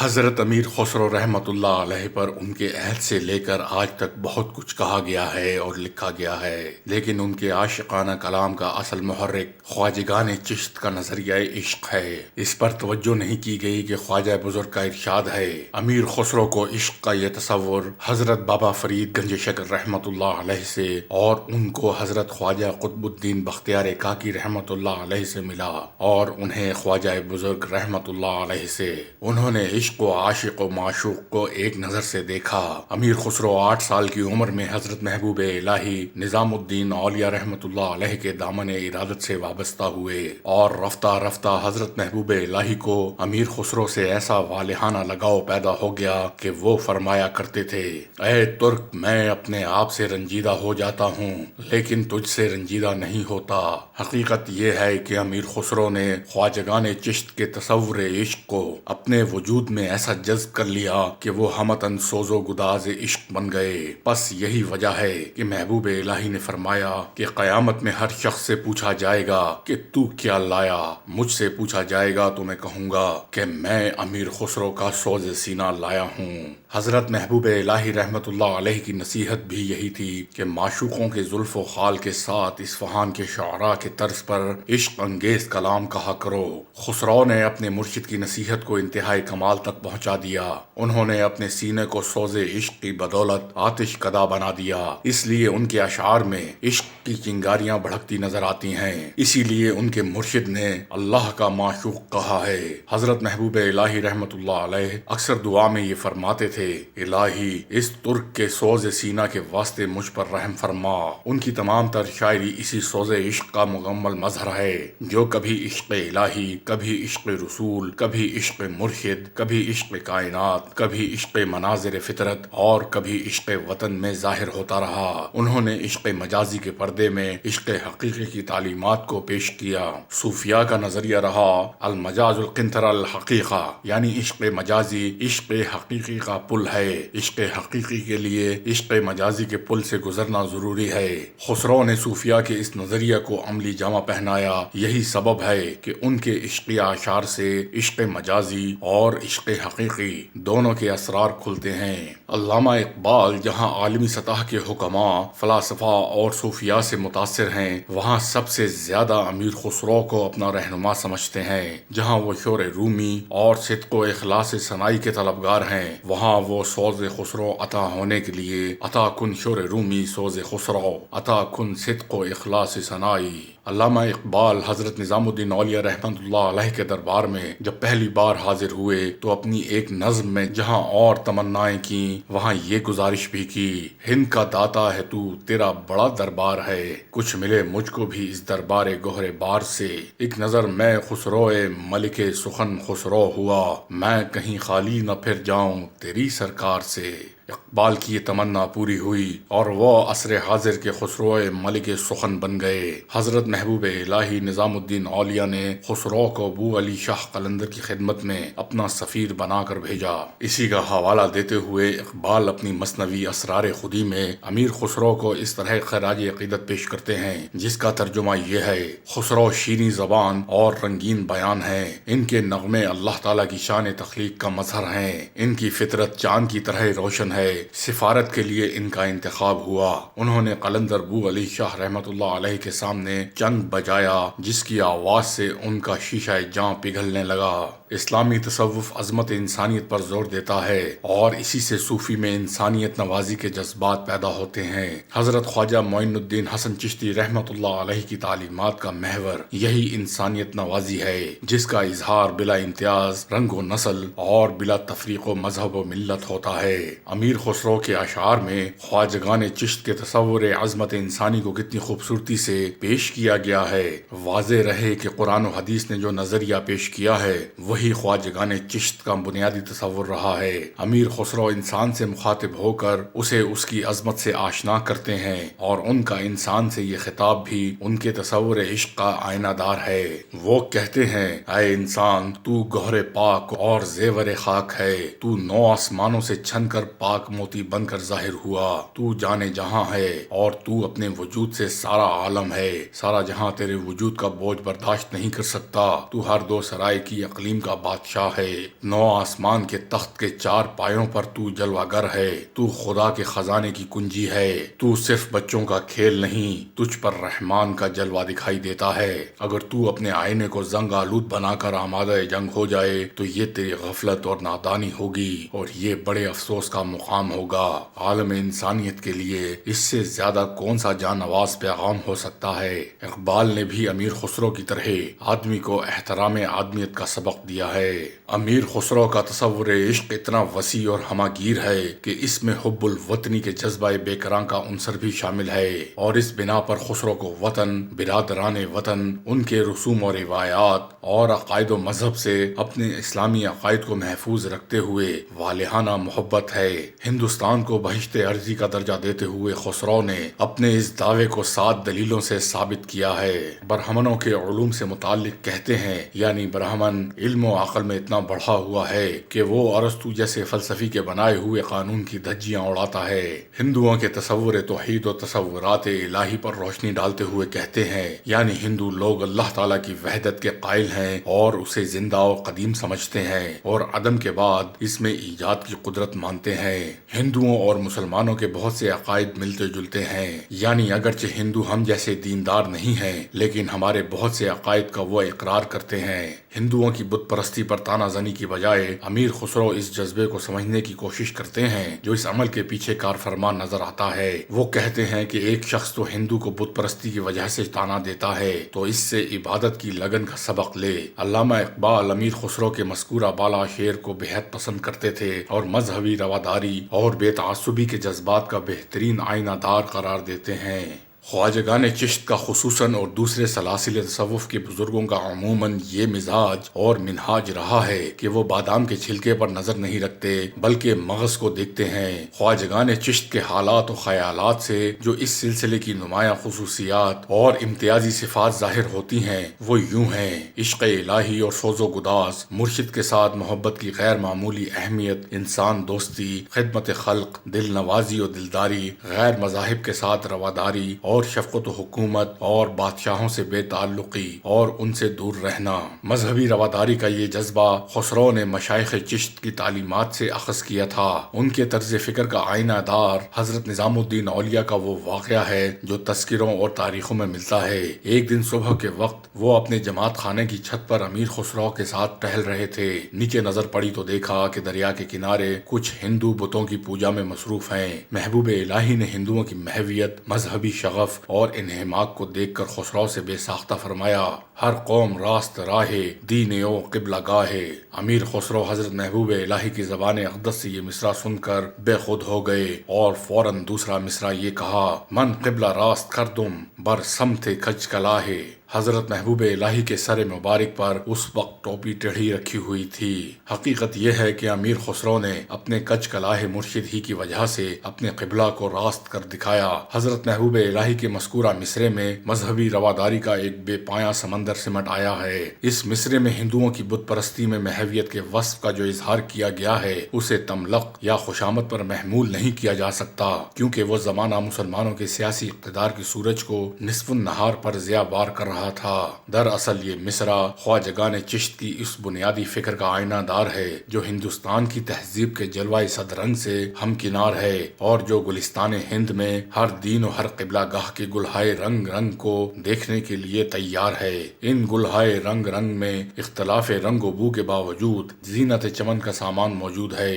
حضرت امیر خسرو رحمۃ اللہ علیہ پر ان کے عہد سے لے کر آج تک بہت کچھ کہا گیا ہے اور لکھا گیا ہے، لیکن ان کے عاشقانہ کلام کا اصل محرک خواجگان چشت کا نظریہ عشق ہے۔ اس پر توجہ نہیں کی گئی کہ خواجہ بزرگ کا ارشاد ہے، امیر خسرو کو عشق کا یہ تصور حضرت بابا فرید گنج شکر رحمۃ اللہ علیہ سے اور ان کو حضرت خواجہ قطب الدین بختیار کاکی رحمۃ اللہ علیہ سے ملا، اور انہیں خواجہ بزرگ رحمۃ اللہ علیہ سے۔ انہوں نے عشق و عاشق و معشوق کو ایک نظر سے دیکھا۔ امیر خسرو 8 سال کی عمر میں حضرت محبوب الہی نظام الدین اولیاء رحمۃ اللہ علیہ کے دامن ارادت سے وابستہ ہوئے، اور رفتہ رفتہ حضرت محبوب الہی کو امیر خسرو سے ایسا والہانہ لگاؤ پیدا ہو گیا کہ وہ فرمایا کرتے تھے، اے ترک، میں اپنے آپ سے رنجیدہ ہو جاتا ہوں لیکن تجھ سے رنجیدہ نہیں ہوتا۔ حقیقت یہ ہے کہ امیر خسرو نے خواجگان چشت کے تصور عشق کو اپنے وجود میں ایسا جذب کر لیا کہ وہ ہمتن سوز و گداز عشق بن گئے۔ بس یہی وجہ ہے کہ محبوب الہی نے فرمایا کہ قیامت میں ہر شخص سے پوچھا جائے گا کہ تو کیا لایا؟ مجھ سے پوچھا جائے گا تو میں کہوں گا کہ میں امیر خسرو کا سوز سینہ لایا ہوں۔ حضرت محبوب الہی رحمت اللہ علیہ کی نصیحت بھی یہی تھی کہ معشوقوں کے زلف و خال کے ساتھ اصفہان کے شعراء کے طرز پر عشق انگیز کلام کہا کرو۔ خسرو نے اپنے مرشد کی نصیحت کو انتہائی کمال تک پہنچا دیا۔ انہوں نے اپنے سینے کو سوز عشق کی بدولت آتش کدا بنا دیا، اس لیے ان کے اشعار میں عشق کی چنگاریاں بھڑکتی نظر آتی ہیں۔ اسی لیے ان کے مرشد نے اللہ کا معشوق کہا ہے۔ حضرت محبوب الہی رحمت اللہ علیہ اکثر دعا میں یہ فرماتے تھے، الہی اس ترک کے سوز سینہ کے واسطے مجھ پر رحم فرما۔ ان کی تمام تر شاعری اسی سوز عشق کا مکمل مظہر ہے، جو کبھی عشق الہی، کبھی عشق رسول، کبھی عشق مرشد، کبھی عشق کائنات، کبھی عشق مناظر فطرت اور کبھی عشق وطن میں ظاہر ہوتا رہا۔ انہوں نے عشق مجازی کے پردے میں عشق حقیقی کی تعلیمات کو پیش کیا۔ صوفیاء کا نظریہ رہا المجاز القنطرہ الحقیقہ، یعنی عشق مجازی عشق حقیقی کا پل ہے۔ عشق حقیقی کے لیے عشق مجازی کے پل سے گزرنا ضروری ہے۔ خسرو نے صوفیاء کے اس نظریہ کو عملی جامہ پہنایا۔ یہی سبب ہے کہ ان کے عشقی اشعار سے عشق مجازی اور عشق حقیقی دونوں کے اسرار کھلتے ہیں۔ علامہ اقبال جہاں عالمی سطح کے حکماء، فلاسفہ اور صوفیاء سے متاثر ہیں، وہاں سب سے زیادہ امیر خسرو کو اپنا رہنما سمجھتے ہیں۔ جہاں وہ شور رومی اور صدق و اخلاص ثنائی کے طلبگار ہیں، وہاں وہ سوز خسرو عطا ہونے کے لیے عطا کن شور رومی سوز خسرو، عطا کن صدق و اخلاص ثنائی۔ علامہ اقبال حضرت نظام الدین اولیاء رحمت اللہ علیہ کے دربار میں جب پہلی بار حاضر ہوئے تو اپنی ایک نظم میں جہاں اور تمنائیں کی، وہاں یہ گزارش بھی کی، ہند کا داتا ہے تو، تیرا بڑا دربار ہے، کچھ ملے مجھ کو بھی اس دربار گوہر بار سے، ایک نظر میں خسرو ملک سخن خسرو ہوا، میں کہیں خالی نہ پھر جاؤں تیری سرکار سے۔ اقبال کی یہ تمنا پوری ہوئی اور وہ عصر حاضر کے خسرو ملک سخن بن گئے۔ حضرت محبوب الہی نظام الدین اولیاء نے خسرو کو ابو علی شاہ قلندر کی خدمت میں اپنا سفیر بنا کر بھیجا۔ اسی کا حوالہ دیتے ہوئے اقبال اپنی مثنوی اسرار خودی میں امیر خسرو کو اس طرح خراج عقیدت پیش کرتے ہیں، جس کا ترجمہ یہ ہے، خسرو شیریں زبان اور رنگین بیان ہیں، ان کے نغمے اللہ تعالیٰ کی شان تخلیق کا مظہر ہیں، ان کی فطرت چاند کی طرح روشن ہے، سفارت کے لیے ان کا انتخاب ہوا۔ انہوں نے قلندر ابو علی شاہ رحمت اللہ علیہ کے سامنے چنگ بجایا، جس کی آواز سے ان کا شیشہ جاں پگھلنے لگا۔ اسلامی تصوف عظمت انسانیت پر زور دیتا ہے اور اسی سے صوفی میں انسانیت نوازی کے جذبات پیدا ہوتے ہیں۔ حضرت خواجہ معین الدین حسن چشتی رحمت اللہ علیہ کی تعلیمات کا محور یہی انسانیت نوازی ہے، جس کا اظہار بلا امتیاز رنگ و نسل اور بلا تفریق و مذہب و ملت ہوتا ہے۔ امیر خسرو کے اشعار میں خواجگان چشت کے تصور عظمت انسانی کو کتنی خوبصورتی سے پیش کیا گیا ہے۔ واضح رہے کہ قرآن و حدیث نے جو نظریہ پیش کیا ہے وہی یہی خواجگان چشت کا بنیادی تصور رہا ہے۔ امیر خسرو انسان سے مخاطب ہو کر اسے اس کی عظمت سے آشنا کرتے ہیں، اور ان کا انسان سے یہ خطاب بھی ان کے تصور عشق کا آئینہ دار ہے۔ وہ کہتے ہیں، اے انسان، تو گوہر پاک اور زیور خاک ہے، تو 9 آسمانوں سے چھن کر پاک موتی بن کر ظاہر ہوا، تو جانے جہاں ہے اور تو اپنے وجود سے سارا عالم ہے، سارا جہاں تیرے وجود کا بوجھ برداشت نہیں کر سکتا، تو ہر 2 سرائے کی اقلیم کا بادشاہ ہے، 9 آسمان کے تخت کے 4 پایوں پر تو جلوہ گر ہے، تو خدا کے خزانے کی کنجی ہے، تو صرف بچوں کا کھیل نہیں، تجھ پر رحمان کا جلوہ دکھائی دیتا ہے۔ اگر تو اپنے آئینے کو زنگ آلود بنا کر آمادہ جنگ ہو جائے تو یہ تیری غفلت اور نادانی ہوگی، اور یہ بڑے افسوس کا مقام ہوگا۔ عالم انسانیت کے لیے اس سے زیادہ کون سا جان نواز پیغام ہو سکتا ہے؟ اقبال نے بھی امیر خسرو کی طرح آدمی کو احترام آدمیت کا سبق دیا ہے۔ امیر خسرو کا تصور عشق اتنا وسیع اور ہماگیر ہے کہ اس میں حب الوطنی کے جذبہ بے کراں کا عنصر بھی شامل ہے، اور اس بنا پر خسرو کو وطن، برادران وطن، ان کے رسوم و روایات اور عقائد و مذہب سے اپنے اسلامی عقائد کو محفوظ رکھتے ہوئے والہانہ محبت ہے۔ ہندوستان کو بہشت ارضی کا درجہ دیتے ہوئے خسرو نے اپنے اس دعوے کو 7 دلیلوں سے ثابت کیا ہے۔ برہمنوں کے علوم سے متعلق کہتے ہیں، یعنی برہمن علم و عقل میں اتنا بڑھا ہوا ہے کہ وہ ارسطو جیسے فلسفی کے بنائے ہوئے قانون کی دھجیاں اڑاتا ہے۔ ہندوؤں کے تصور توحید و تصورات الہی پر روشنی ڈالتے ہوئے کہتے ہیں، یعنی ہندو لوگ اللہ تعالیٰ کی وحدت کے قائل ہیں اور اسے زندہ و قدیم سمجھتے ہیں، اور عدم کے بعد اس میں ایجاد کی قدرت مانتے ہیں۔ ہندوؤں اور مسلمانوں کے بہت سے عقائد ملتے جلتے ہیں، یعنی اگرچہ ہندو ہم جیسے دیندار نہیں ہیں لیکن ہمارے بہت سے عقائد کا وہ اقرار کرتے ہیں۔ ہندوؤں کی بت پرستی پر تانا زنی کی بجائے امیر خسرو اس جذبے کو سمجھنے کی کوشش کرتے ہیں جو اس عمل کے پیچھے کار فرما نظر آتا ہے۔ وہ کہتے ہیں کہ ایک شخص تو ہندو کو بت پرستی کی وجہ سے تانا دیتا ہے تو اس سے عبادت کی لگن کا سبق لے۔ علامہ اقبال امیر خسرو کے مذکورہ بالا شعر کو بہت پسند کرتے تھے اور مذہبی رواداری اور بے تعصبی کے جذبات کا بہترین آئینہ دار قرار دیتے ہیں۔ خواجگان چشت کا خصوصاً اور دوسرے سلاسل تصوف کے بزرگوں کا عموماً یہ مزاج اور منہاج رہا ہے کہ وہ بادام کے چھلکے پر نظر نہیں رکھتے بلکہ مغز کو دیکھتے ہیں۔ خواجگان چشت کے حالات و خیالات سے جو اس سلسلے کی نمایاں خصوصیات اور امتیازی صفات ظاہر ہوتی ہیں وہ یوں ہیں: عشق الہی اور سوز و گداز، مرشد کے ساتھ محبت کی غیر معمولی اہمیت، انسان دوستی، خدمت خلق، دل نوازی و دلداری، غیر مذاہب کے ساتھ رواداری اور شفقت و حکومت، اور بادشاہوں سے بے تعلقی اور ان سے دور رہنا۔ مذہبی رواداری کا یہ جذبہ خسرو نے مشائخ چشت کی تعلیمات سے اخذ کیا تھا۔ ان کے طرز فکر کا آئینہ دار حضرت نظام الدین اولیاء کا وہ واقعہ ہے جو تذکروں اور تاریخوں میں ملتا ہے۔ ایک دن صبح کے وقت وہ اپنے جماعت خانے کی چھت پر امیر خسرو کے ساتھ ٹہل رہے تھے۔ نیچے نظر پڑی تو دیکھا کہ دریا کے کنارے کچھ ہندو بتوں کی پوجا میں مصروف ہیں۔ محبوب الہی نے ہندوؤں کی محویت، مذہبی شغف اور انہماک کو دیکھ کر خسرو سے بے ساختہ فرمایا: ہر قوم راست راہے، دین او قبلہ گاہے۔ امیر خسرو حضرت محبوب الہی کی زبان اقدس سے یہ مصرع سن کر بے خود ہو گئے اور فوراً دوسرا مصرع یہ کہا: من قبلہ راست کردم بر سمت کج کلاہے۔ حضرت محبوب الہی کے سر مبارک پر اس وقت ٹوپی ٹیڑھی رکھی ہوئی تھی۔ حقیقت یہ ہے کہ امیر خسرو نے اپنے کج کلاہ مرشد ہی کی وجہ سے اپنے قبلہ کو راست کر دکھایا۔ حضرت محبوب الہی کے مذکورہ مصرے میں مذہبی رواداری کا ایک بے پایاں سمندر سمٹ آیا ہے۔ اس مصرے میں ہندوؤں کی بت پرستی میں محویت کے وصف کا جو اظہار کیا گیا ہے اسے تملق یا خوشامد پر محمول نہیں کیا جا سکتا، کیونکہ وہ زمانہ مسلمانوں کے سیاسی اقتدار کی سورج کو نصف النہار پر ضیاء بار کر رہا تھا۔ دراصل یہ مصرع خواجگان چشت کی اس بنیادی فکر کا آئینہ دار ہے جو ہندوستان کی تہذیب کے جلوہ صدرنگ سے ہمکنار ہے، اور جو گلستان ہند میں ہر دین و ہر قبلہ گاہ کے گلہائے رنگ رنگ کو دیکھنے کے لیے تیار ہے۔ ان گلہائے رنگ رنگ میں اختلاف رنگ و بو کے باوجود زینت چمن کا سامان موجود ہے۔